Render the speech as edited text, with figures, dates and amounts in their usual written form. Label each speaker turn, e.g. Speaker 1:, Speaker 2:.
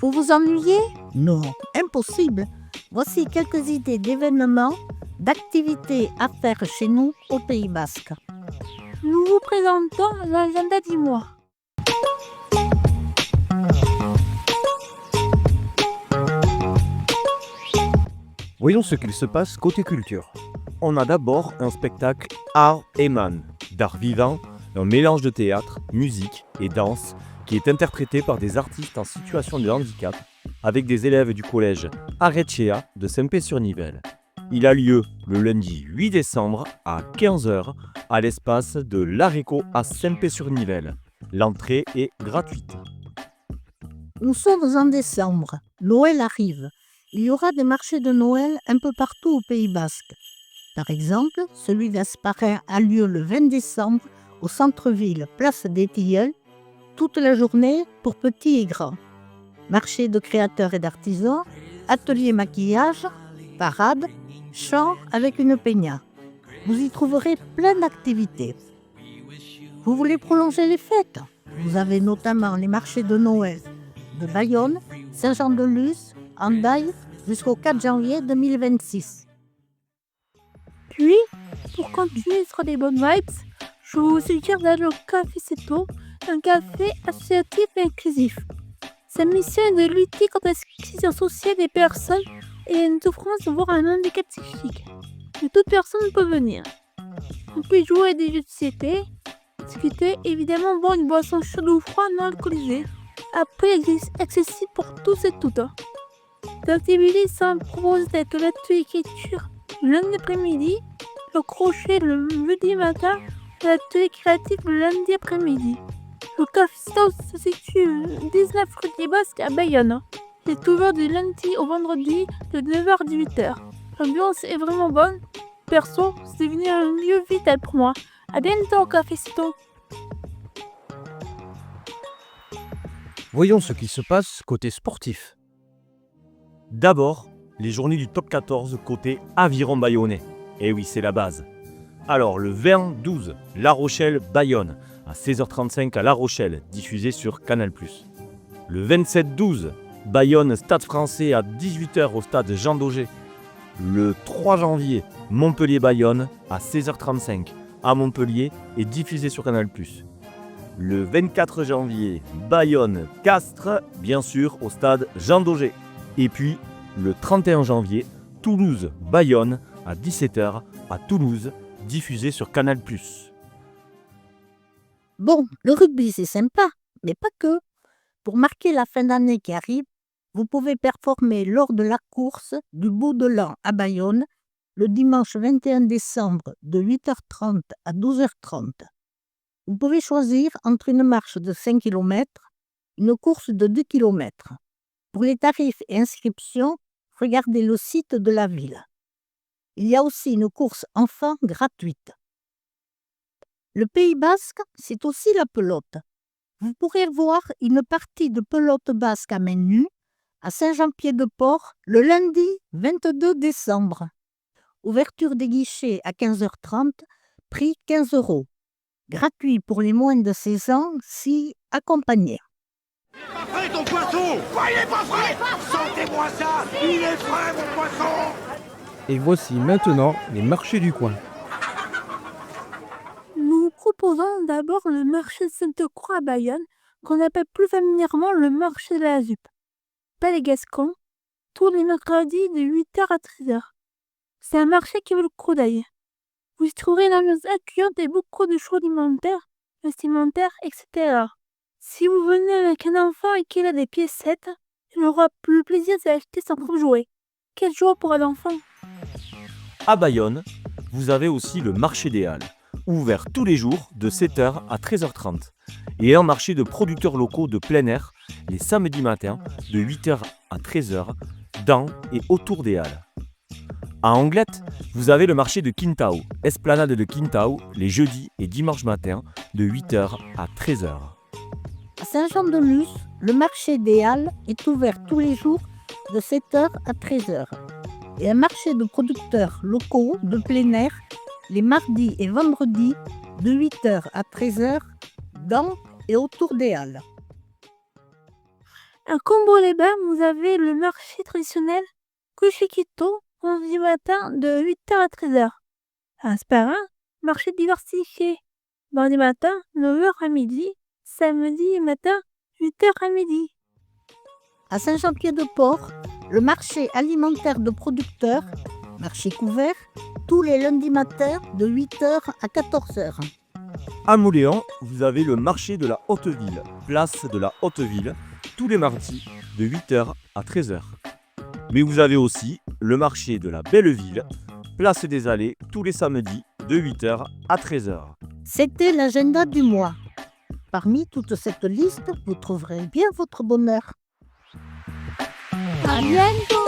Speaker 1: Vous vous ennuyez? Non, impossible. Voici quelques idées d'événements, d'activités à faire chez nous au Pays Basque.
Speaker 2: Nous vous présentons l'agenda du mois.
Speaker 3: Voyons ce qu'il se passe côté culture. On a d'abord un spectacle Art et Man, d'art vivant, un mélange de théâtre, musique et danse qui est interprété par des artistes en situation de handicap avec des élèves du collège Arrechea de Saint-Pé-sur-Nivelle. Il a lieu le lundi 8 décembre à 15h à l'espace de l'Areco à Saint-Pé-sur-Nivelle. L'entrée est gratuite.
Speaker 1: Nous sommes en décembre. Noël arrive. Il y aura des marchés de Noël un peu partout au Pays Basque. Par exemple, celui d'Asparin a lieu le 20 décembre au centre-ville, place des Tilleuls, toute la journée pour petits et grands. Marché de créateurs et d'artisans, atelier maquillage, parade, chant avec une peña. Vous y trouverez plein d'activités. Vous voulez prolonger les fêtes? Vous avez notamment les marchés de Noël de Bayonne, Saint-Jean-de-Luz, Hendaye, jusqu'au 4 janvier 2026.
Speaker 2: Puis, pour continuer sur les bonnes vibes, je vous suggère d'aller au Café Seto, un café associatif et inclusif. Sa mission est de lutter contre l'exclusion sociale des personnes et une souffrance voire un handicap psychique. Mais toute personne peut venir. On peut jouer à des jeux de société, discuter, évidemment boire une boisson chaude ou froide non alcoolisée. Après, accessible pour tous et toutes. L'activité semble proposer d'être l'atelier écriture le lundi après-midi, le crochet le jeudi matin et l'atelier créatif le lundi après-midi. Le Café Seto se situe 19 rue des Basques à Bayonne. Il est ouvert du lundi au vendredi de 9h à 18h. L'ambiance est vraiment bonne. Perso, c'est devenu un lieu vital pour moi. À bientôt au Café Seto.
Speaker 3: Voyons ce qui se passe côté sportif. D'abord, les journées du top 14 côté aviron bayonnais. Et oui, c'est la base. Alors, le 20-12, La Rochelle-Bayonne, à 16h35 à La Rochelle, diffusé sur Canal+. Le 27-12, Bayonne-Stade français à 18h au stade Jean Daugé. Le 3 janvier, Montpellier-Bayonne à 16h35 à Montpellier et diffusé sur Canal+. Le 24 janvier, Bayonne-Castres, bien sûr, au stade Jean Daugé. Et puis, le 31 janvier, Toulouse-Bayonne à 17h à Toulouse, diffusé sur Canal+.
Speaker 1: Bon, le rugby c'est sympa, mais pas que. Pour marquer la fin d'année qui arrive, vous pouvez performer lors de la course du bout de l'an à Bayonne le dimanche 21 décembre de 8h30 à 12h30. Vous pouvez choisir entre une marche de 5 km, une course de 2 km. Pour les tarifs et inscriptions, regardez le site de la ville. Il y a aussi une course enfant gratuite. Le Pays Basque, c'est aussi la pelote. Vous pourrez voir une partie de pelote basque à main nue à Saint-Jean-Pied-de-Port le lundi 22 décembre. Ouverture des guichets à 15h30, prix 15 €. Gratuit pour les moins de 16 ans si accompagnés.
Speaker 4: Il est pas frais ton poisson! Quoi, il est pas frais? Sentez-moi ça! Il est frais mon poisson!
Speaker 5: Et voici maintenant les marchés du coin.
Speaker 2: Nous proposons d'abord le marché de Sainte-Croix à Bayonne, qu'on appelle plus familièrement le marché de la ZUP. Palais Gascon, tous les mercredis de 8h à 13h. C'est un marché qui vaut le coup d'œil. Vous y trouverez une ambiance accueillante et beaucoup de choix alimentaires, vestimentaires, etc. Si vous venez avec un enfant et qu'il a des piécettes, il aura le plaisir d'acheter son propre jouet. Quelle joie pour un enfant!
Speaker 3: À Bayonne, vous avez aussi le marché des Halles, ouvert tous les jours de 7h à 13h30, et un marché de producteurs locaux de plein air les samedis matins de 8h à 13h dans et autour des Halles. À Anglette, vous avez le marché de Quintao, esplanade de Quintao, les jeudis et dimanches matins de 8h à 13h.
Speaker 1: À Saint-Jean-de-Luz, le marché des Halles est ouvert tous les jours de 7h à 13h. Et un marché de producteurs locaux de plein air les mardis et vendredis de 8h à 13h dans et autour des Halles.
Speaker 2: À Combo-les-Bains, vous avez le marché traditionnel Kushikito, lundi matin de 8h à 13h. À Asparin, marché diversifié, mardi matin 9h à midi, samedi matin 8h à midi.
Speaker 1: À Saint-Jean-Pied-de-Port, le marché alimentaire de producteurs, marché couvert, tous les lundis matins de 8h à 14h.
Speaker 3: À Mouléan, vous avez le marché de la Haute-Ville, place de la Haute-Ville, tous les mardis de 8h à 13h. Mais vous avez aussi le marché de la Belleville, place des Allées, tous les samedis de 8h à 13h.
Speaker 1: C'était l'agenda du mois. Parmi toute cette liste, vous trouverez bien votre bonheur.
Speaker 2: À bientôt!